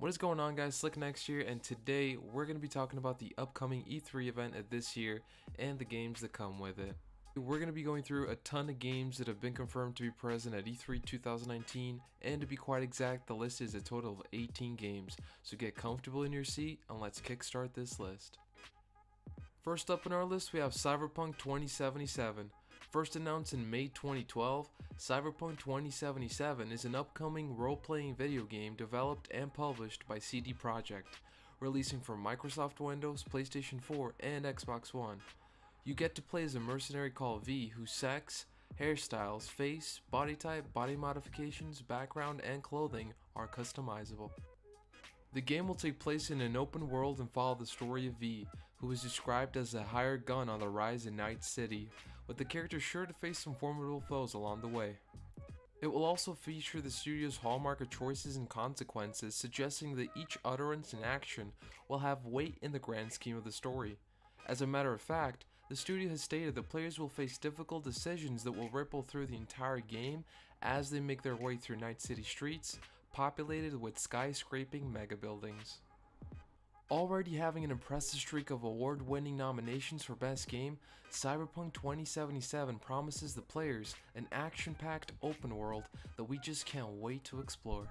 What is going on, guys? Slik Next here, and today we're going to be talking about the upcoming E3 event of this year and the games that come with it. We're going to be going through a ton of games that have been confirmed to be present at E3 2019, and to be quite exact, the list is a total of 18 games, so get comfortable in your seat and let's kickstart this list. First up in our list, we have Cyberpunk 2077. First announced in May 2012, Cyberpunk 2077 is an upcoming role-playing video game developed and published by CD Projekt, releasing for Microsoft Windows, PlayStation 4, and Xbox One. You get to play as a mercenary called V, whose sex, hairstyles, face, body type, body modifications, background, and clothing are customizable. The game will take place in an open world and follow the story of V, who is described as a hired gun on the rise in Night City, with the character sure to face some formidable foes along the way. It will also feature the studio's hallmark of choices and consequences, suggesting that each utterance and action will have weight in the grand scheme of the story. As a matter of fact, the studio has stated that players will face difficult decisions that will ripple through the entire game as they make their way through Night City streets, populated with skyscraping mega buildings. Already having an impressive streak of award-winning nominations for Best Game, Cyberpunk 2077 promises the players an action-packed open world that we just can't wait to explore.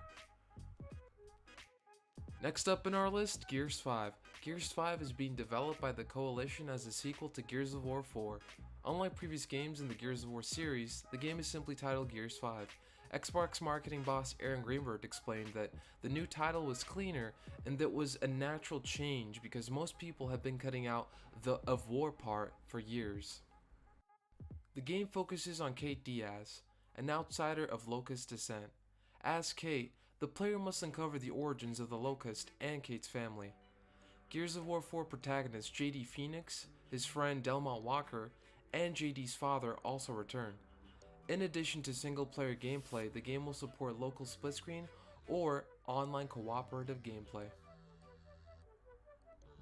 Next up in our list, Gears 5. Gears 5 is being developed by the Coalition as a sequel to Gears of War 4. Unlike previous games in the Gears of War series, the game is simply titled Gears 5. Xbox marketing boss Aaron Greenberg explained that the new title was cleaner and that was a natural change because most people have been cutting out the "of war" part for years. The game focuses on Kate Diaz, an outsider of Locust descent. As Kate, the player must uncover the origins of the Locust and Kate's family. Gears of War 4 protagonist JD Phoenix, his friend Delmont Walker, and JD's father also return. In addition to single-player gameplay, the game will support local split-screen or online cooperative gameplay.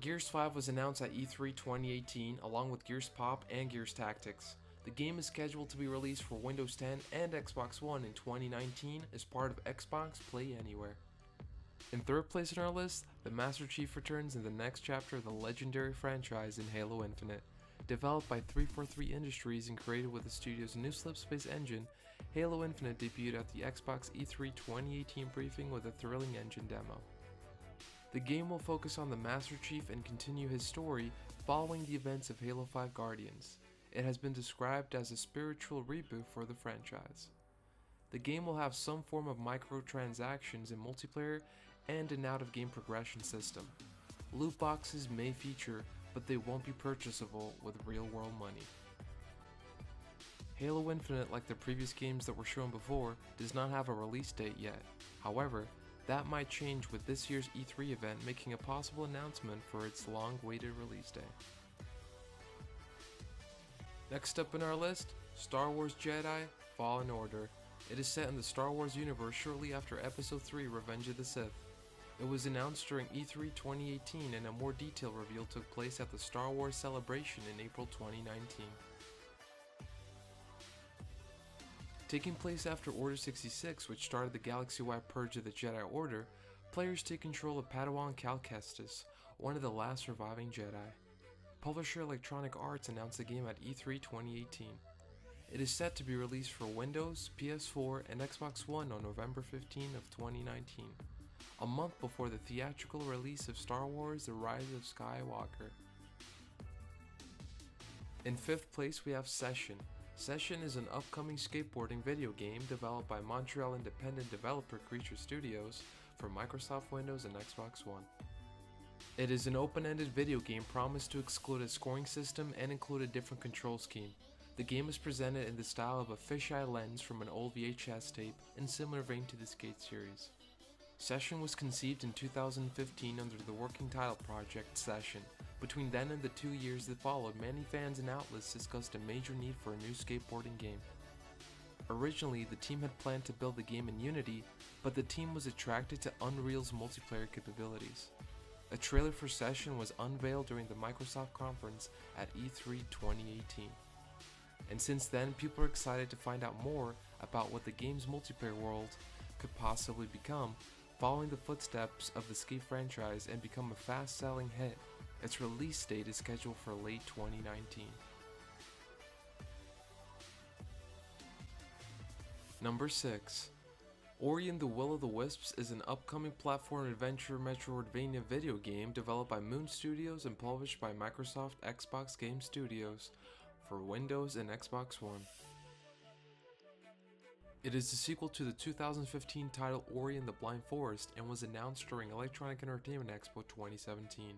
Gears 5 was announced at E3 2018 along with Gears Pop and Gears Tactics. The game is scheduled to be released for Windows 10 and Xbox One in 2019 as part of Xbox Play Anywhere. In third place in our list, the Master Chief returns in the next chapter of the legendary franchise in Halo Infinite. Developed by 343 Industries and created with the studio's new Slipspace engine, Halo Infinite debuted at the Xbox E3 2018 briefing with a thrilling engine demo. The game will focus on the Master Chief and continue his story following the events of Halo 5 Guardians. It has been described as a spiritual reboot for the franchise. The game will have some form of microtransactions in multiplayer and an out-of-game progression system. Loot boxes may feature, but they won't be purchasable with real-world money. Halo Infinite, like the previous games that were shown before, does not have a release date yet. However, that might change with this year's E3 event making a possible announcement for its long-awaited release day. Next up in our list, Star Wars Jedi Fallen Order. It is set in the Star Wars universe shortly after Episode 3 Revenge of the Sith. It was announced during E3 2018 and a more detailed reveal took place at the Star Wars Celebration in April 2019. Taking place after Order 66, which started the galaxy-wide purge of the Jedi Order, players take control of Padawan Cal Kestis, one of the last surviving Jedi. Publisher Electronic Arts announced the game at E3 2018. It is set to be released for Windows, PS4, and Xbox One on November 15 of 2019, a month before the theatrical release of Star Wars The Rise of Skywalker. In fifth place, we have Session. Session is an upcoming skateboarding video game developed by Montreal independent developer Creature Studios for Microsoft Windows and Xbox One. It is an open-ended video game promised to exclude a scoring system and include a different control scheme. The game is presented in the style of a fisheye lens from an old VHS tape in similar vein to the Skate series. Session was conceived in 2015 under the working title Project Session. Between then and the 2 years that followed, many fans and outlets discussed a major need for a new skateboarding game. Originally, the team had planned to build the game in Unity, but the team was attracted to Unreal's multiplayer capabilities. A trailer for Session was unveiled during the Microsoft conference at E3 2018. And since then, people are excited to find out more about what the game's multiplayer world could possibly become following the footsteps of the Skate franchise and become a fast-selling hit. Its release date is scheduled for late 2019. Number 6. Ori and the Will of the Wisps is an upcoming platform adventure Metroidvania video game developed by Moon Studios and published by Microsoft Xbox Game Studios for Windows and Xbox One. It is the sequel to the 2015 title Ori and the Blind Forest and was announced during Electronic Entertainment Expo 2017.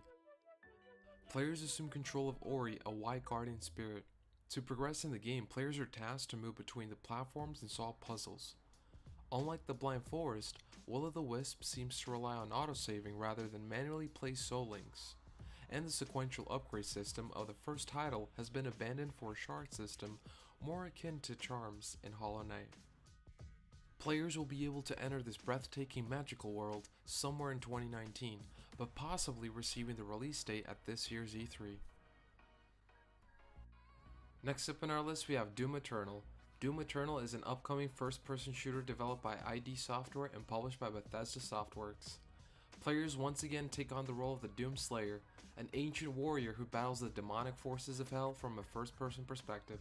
Players assume control of Ori, a white guardian spirit. To progress in the game, players are tasked to move between the platforms and solve puzzles. Unlike the Blind Forest, Will of the Wisp seems to rely on autosaving rather than manually place soul links, and the sequential upgrade system of the first title has been abandoned for a shard system more akin to Charms in Hollow Knight. Players will be able to enter this breathtaking magical world somewhere in 2019, but possibly receiving the release date at this year's E3. Next up in our list we have Doom Eternal. Doom Eternal is an upcoming first-person shooter developed by ID Software and published by Bethesda Softworks. Players once again take on the role of the Doom Slayer, an ancient warrior who battles the demonic forces of hell from a first-person perspective.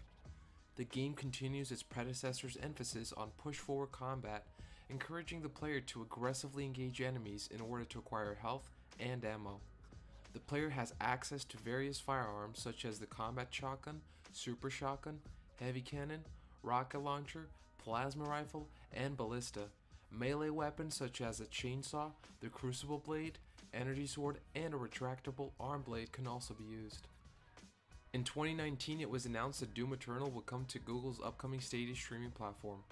The game continues its predecessor's emphasis on push-forward combat, encouraging the player to aggressively engage enemies in order to acquire health and ammo. The player has access to various firearms such as the combat shotgun, super shotgun, heavy cannon, rocket launcher, plasma rifle, and ballista. Melee weapons such as a chainsaw, the crucible blade, energy sword, and a retractable arm blade can also be used. In 2019, it was announced that Doom Eternal would come to Google's upcoming Stadia streaming platform.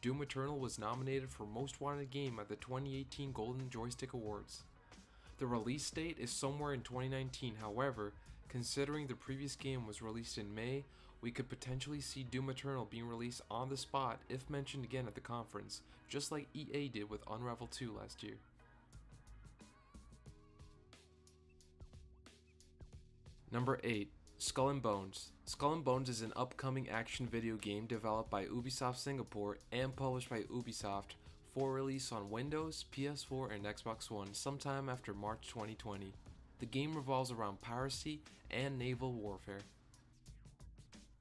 Doom Eternal was nominated for Most Wanted Game at the 2018 Golden Joystick Awards. The release date is somewhere in 2019, however, considering the previous game was released in May, we could potentially see Doom Eternal being released on the spot if mentioned again at the conference, just like EA did with Unravel 2 last year. Number 8. Skull and Bones. Skull and Bones is an upcoming action video game developed by Ubisoft Singapore and published by Ubisoft for release on Windows, PS4, and Xbox One sometime after March 2020. The game revolves around piracy and naval warfare.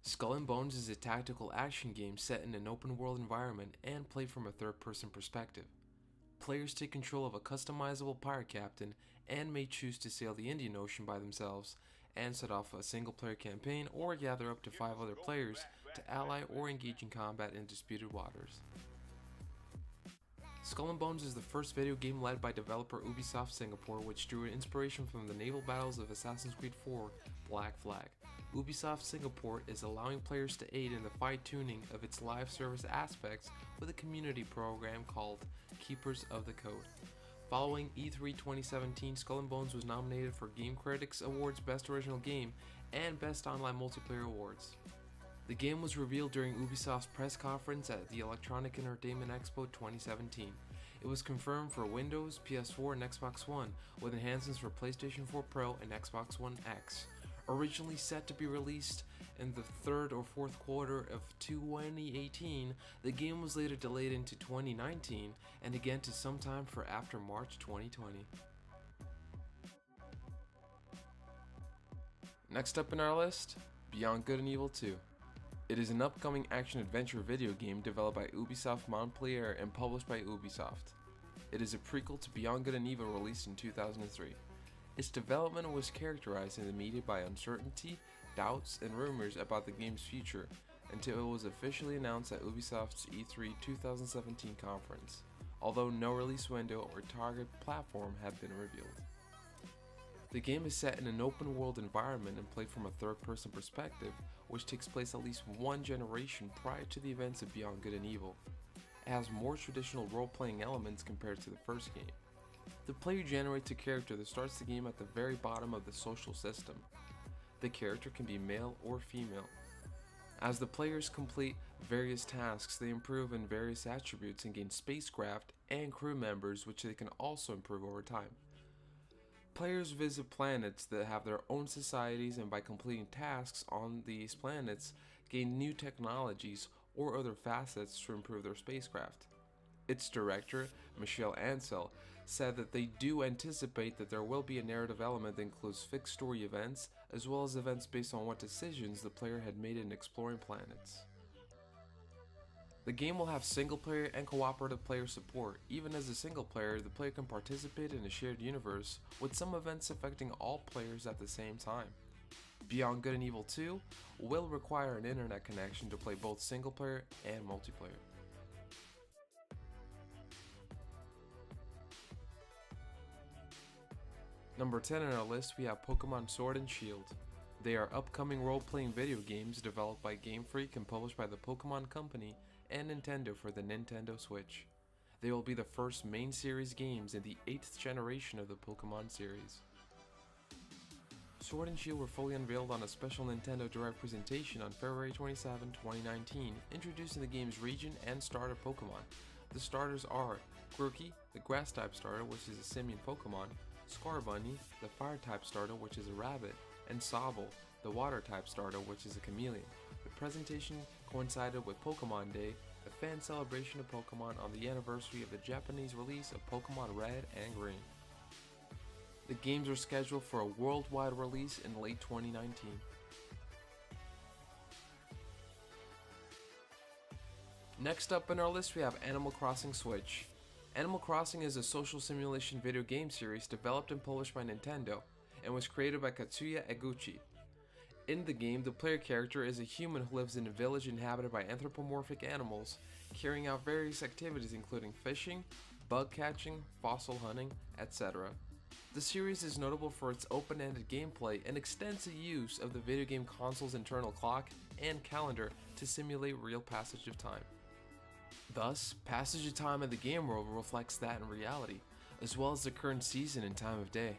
Skull and Bones is a tactical action game set in an open world environment and played from a third-person perspective. Players take control of a customizable pirate captain and may choose to sail the Indian Ocean by themselves and set off a single-player campaign or gather up to 5 other players to ally or engage in combat in disputed waters. Skull and Bones is the first video game led by developer Ubisoft Singapore, which drew inspiration from the naval battles of Assassin's Creed 4 Black Flag. Ubisoft Singapore is allowing players to aid in the fine-tuning of its live service aspects with a community program called Keepers of the Code. Following E3 2017, Skull and Bones was nominated for Game Critics Awards Best Original Game and Best Online Multiplayer Awards. The game was revealed during Ubisoft's press conference at the Electronic Entertainment Expo 2017. It was confirmed for Windows, PS4, and Xbox One, with enhancements for PlayStation 4 Pro and Xbox One X. Originally set to be released in the third or fourth quarter of 2018, the game was later delayed into 2019 and again to sometime for after March 2020. Next up in our list, Beyond Good and Evil 2. It is an upcoming action-adventure video game developed by Ubisoft Montpellier and published by Ubisoft. It is a prequel to Beyond Good and Evil released in 2003. Its development was characterized in the media by uncertainty, doubts, and rumors about the game's future until it was officially announced at Ubisoft's E3 2017 conference, although no release window or target platform had been revealed. The game is set in an open world environment and played from a third-person perspective, which takes place at least one generation prior to the events of Beyond Good and Evil. It has more traditional role-playing elements compared to the first game. The player generates a character that starts the game at the very bottom of the social system. The character can be male or female. As the players complete various tasks, they improve in various attributes and gain spacecraft and crew members, which they can also improve over time. Players visit planets that have their own societies, and by completing tasks on these planets, gain new technologies or other facets to improve their spacecraft. Its director, Michelle Ansel, said that they do anticipate that there will be a narrative element that includes fixed story events, as well as events based on what decisions the player had made in exploring planets. The game will have single player and cooperative player support. Even as a single player, the player can participate in a shared universe, with some events affecting all players at the same time. Beyond Good and Evil 2 will require an internet connection to play both single player and multiplayer. Number 10 on our list, we have Pokemon Sword and Shield. They are upcoming role-playing video games developed by Game Freak and published by the Pokemon Company and Nintendo for the Nintendo Switch. They will be the first main series games in the 8th generation of the Pokemon series. Sword and Shield were fully unveiled on a special Nintendo Direct presentation on February 27, 2019, introducing the game's region and starter Pokemon. The starters are Grookey, the Grass-type starter, which is a Simian Pokemon, Scarbunny, the Fire-type starter, which is a rabbit, and Sobble, the Water-type starter, which is a chameleon. The presentation coincided with Pokemon Day, a fan celebration of Pokemon on the anniversary of the Japanese release of Pokemon Red and Green. The games are scheduled for a worldwide release in late 2019. Next up in our list, we have Animal Crossing Switch. Animal Crossing is a social simulation video game series developed and published by Nintendo and was created by Katsuya Eguchi. In the game, the player character is a human who lives in a village inhabited by anthropomorphic animals, carrying out various activities including fishing, bug catching, fossil hunting, etc. The series is notable for its open-ended gameplay and extensive use of the video game console's internal clock and calendar to simulate real passage of time. Thus, passage of time in the game world reflects that in reality, as well as the current season and time of day.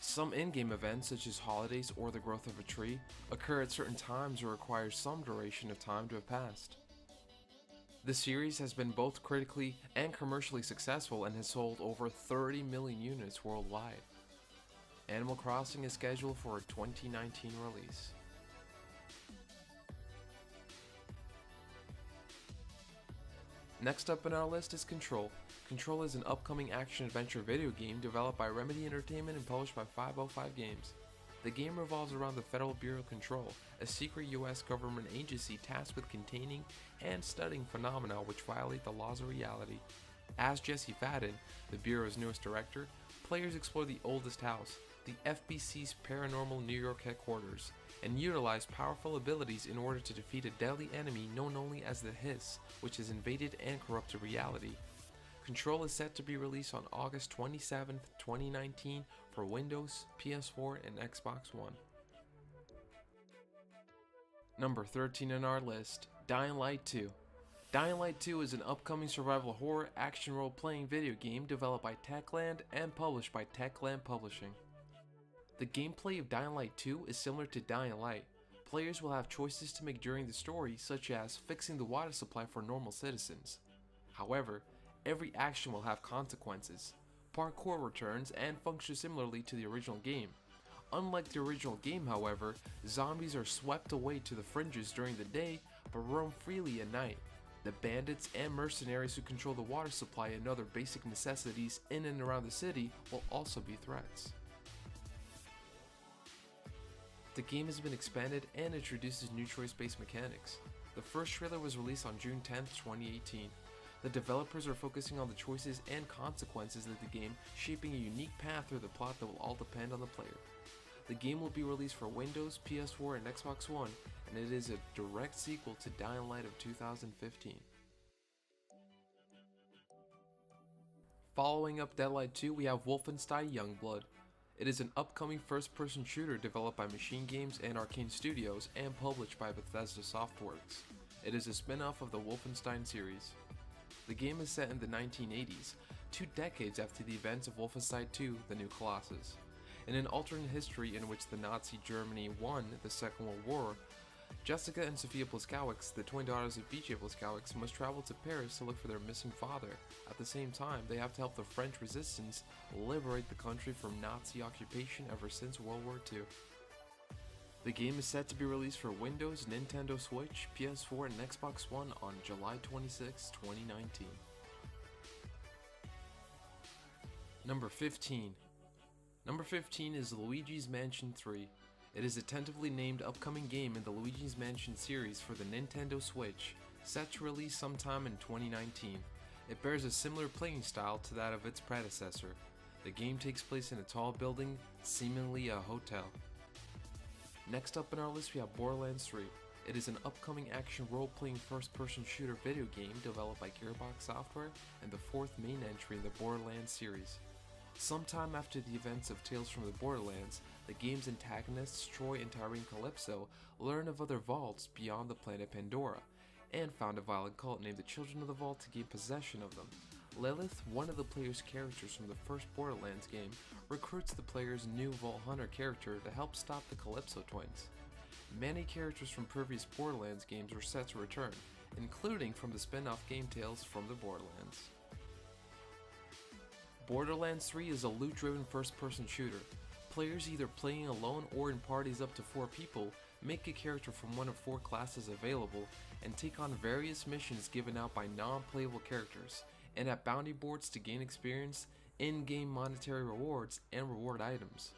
Some in-game events, such as holidays or the growth of a tree, occur at certain times or require some duration of time to have passed. The series has been both critically and commercially successful and has sold over 30 million units worldwide. Animal Crossing is scheduled for a 2019 release. Next up in our list is Control. Control is an upcoming action-adventure video game developed by Remedy Entertainment and published by 505 Games. The game revolves around the Federal Bureau of Control, a secret US government agency tasked with containing and studying phenomena which violate the laws of reality. As Jesse Fadden, the Bureau's newest director, players explore the oldest house, the FBC's paranormal New York headquarters, and utilize powerful abilities in order to defeat a deadly enemy known only as the Hiss, which has invaded and corrupted reality. Control is set to be released on August 27, 2019 for Windows, PS4, and Xbox One. Number 13 on our list, Dying Light 2. Dying Light 2 is an upcoming survival horror action role-playing video game developed by Techland and published by Techland Publishing. The gameplay of Dying Light 2 is similar to Dying Light. Players will have choices to make during the story, such as fixing the water supply for normal citizens. However, every action will have consequences. Parkour returns and functions similarly to the original game. Unlike the original game, however, zombies are swept away to the fringes during the day, but roam freely at night. The bandits and mercenaries who control the water supply and other basic necessities in and around the city will also be threats. The game has been expanded and introduces new choice-based mechanics. The first trailer was released on June 10, 2018. The developers are focusing on the choices and consequences of the game, shaping a unique path through the plot that will all depend on the player. The game will be released for Windows, PS4, and Xbox One, and it is a direct sequel to Dying Light of 2015. Following up Dead Light 2, we have Wolfenstein Youngblood. It is an upcoming first-person shooter developed by Machine Games and Arcane Studios and published by Bethesda Softworks. It is a spin-off of the Wolfenstein series. The game is set in the 1980s, 2 decades after the events of Wolfenstein 2: The New Colossus. In an alternate history in which the Nazi Germany won the Second World War, Jessica and Sofia Blaskowicz, the twin daughters of BJ Blaskowicz, must travel to Paris to look for their missing father. At the same time, they have to help the French resistance liberate the country from Nazi occupation ever since World War II. The game is set to be released for Windows, Nintendo Switch, PS4, and Xbox One on July 26, 2019. Number 15. Number 15 is Luigi's Mansion 3. It is a tentatively named upcoming game in the Luigi's Mansion series for the Nintendo Switch, set to release sometime in 2019. It bears a similar playing style to that of its predecessor. The game takes place in a tall building, seemingly a hotel. Next up in our list we have Borderlands 3. It is an upcoming action role-playing first-person shooter video game developed by Gearbox Software and the fourth main entry in the Borderlands series. Sometime after the events of Tales from the Borderlands, the game's antagonists Troy and Tyrene Calypso learn of other vaults beyond the planet Pandora, and found a violent cult named the Children of the Vault to gain possession of them. Lilith, one of the player's characters from the first Borderlands game, recruits the player's new Vault Hunter character to help stop the Calypso twins. Many characters from previous Borderlands games were set to return, including from the spin-off game Tales from the Borderlands. Borderlands 3 is a loot-driven first-person shooter. Players either playing alone or in parties up to 4 people make a character from one of 4 classes available and take on various missions given out by non-playable characters, and at bounty boards to gain experience, in-game monetary rewards, and reward items.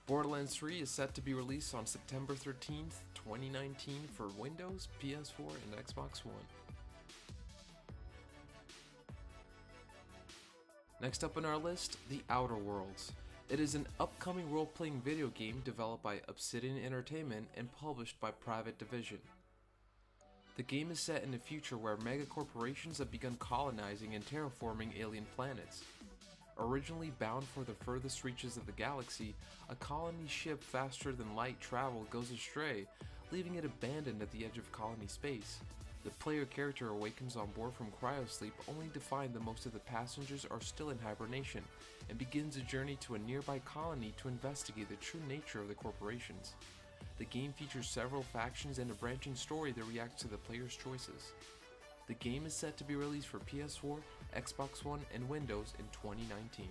Borderlands 3 is set to be released on September 13th, 2019 for Windows, PS4, and Xbox One. Next up on our list, The Outer Worlds. It is an upcoming role-playing video game developed by Obsidian Entertainment and published by Private Division. The game is set in a future where megacorporations have begun colonizing and terraforming alien planets. Originally bound for the furthest reaches of the galaxy, a colony ship faster than light travel goes astray, leaving it abandoned at the edge of colony space. The player character awakens on board from cryosleep only to find that most of the passengers are still in hibernation, and begins a journey to a nearby colony to investigate the true nature of the corporations. The game features several factions and a branching story that reacts to the player's choices. The game is set to be released for PS4, Xbox One, and Windows in 2019.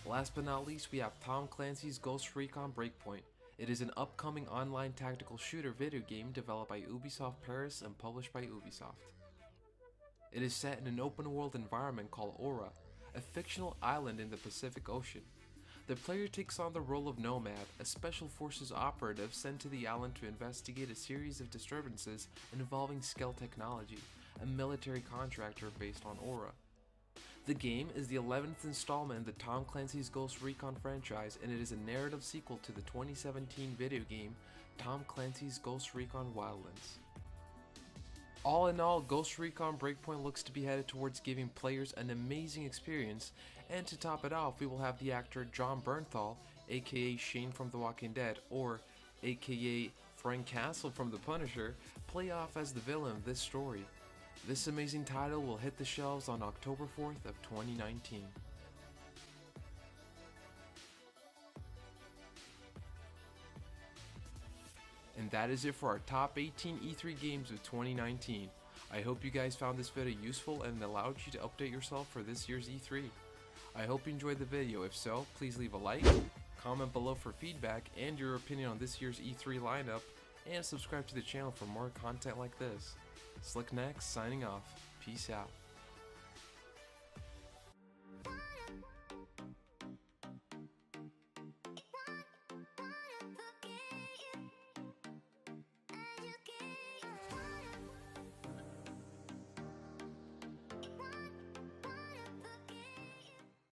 Last but not least, we have Tom Clancy's Ghost Recon Breakpoint. It is an upcoming online tactical shooter video game developed by Ubisoft Paris and published by Ubisoft. It is set in an open world environment called Aura, a fictional island in the Pacific Ocean. The player takes on the role of Nomad, a special forces operative sent to the island to investigate a series of disturbances involving Skell Technology, a military contractor based on Aura. The game is the 11th installment in the Tom Clancy's Ghost Recon franchise, and it is a narrative sequel to the 2017 video game Tom Clancy's Ghost Recon Wildlands. All in all, Ghost Recon Breakpoint looks to be headed towards giving players an amazing experience, and to top it off, we will have the actor Jon Bernthal, aka Shane from The Walking Dead, or aka Frank Castle from The Punisher, play off as the villain of this story. This amazing title will hit the shelves on October 4th of 2019. And that is it for our top 18 E3 games of 2019. I hope you guys found this video useful and allowed you to update yourself for this year's E3. I hope you enjoyed the video. If so, please leave a like, comment below for feedback and your opinion on this year's E3 lineup, and subscribe to the channel for more content like this. Slik Next signing off. Peace out.